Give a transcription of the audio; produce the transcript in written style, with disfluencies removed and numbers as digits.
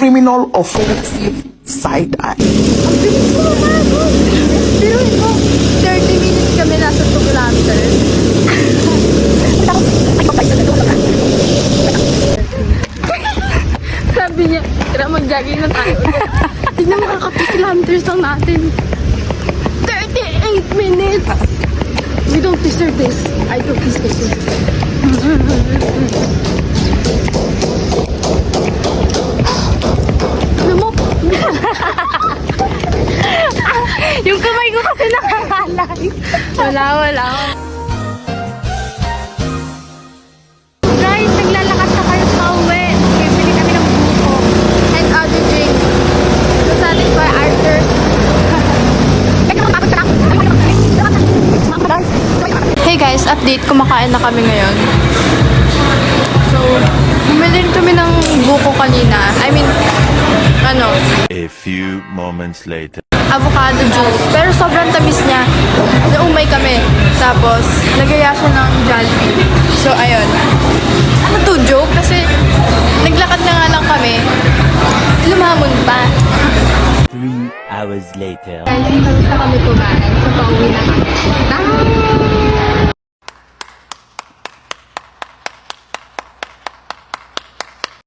criminal offensive side eye. Ang bilis ko naman. Pero ito, 30 minutes kami nasa 2 kilometers. Sabi niya, tira mag-jogging na tayo. Tignan mo, kaka 2 kilometers lang natin. 38 minutes! We don't deserve this. I don't deserve this. Alam mo, yung kamay ko kasi nakakalay. Wala. Guys, naglalakad na kayo sa uwi. Bibili kami ng buko and other drinks to satisfy our thirst. Hey guys, update. Kumakain na kami ngayon. So, bumili rin kami ng buko kanina. I mean, A few moments later. avocado juice. Pero sobrang tamis niya. Naumay kami. Tapos, nagaya siya ng Jollibee. So, ayun. Ano to, joke? Kasi, naglakad na nga lang kami. Lumamon pa. 3 hours later. Guys, tapos na kami kumain. So, pauwi na kami.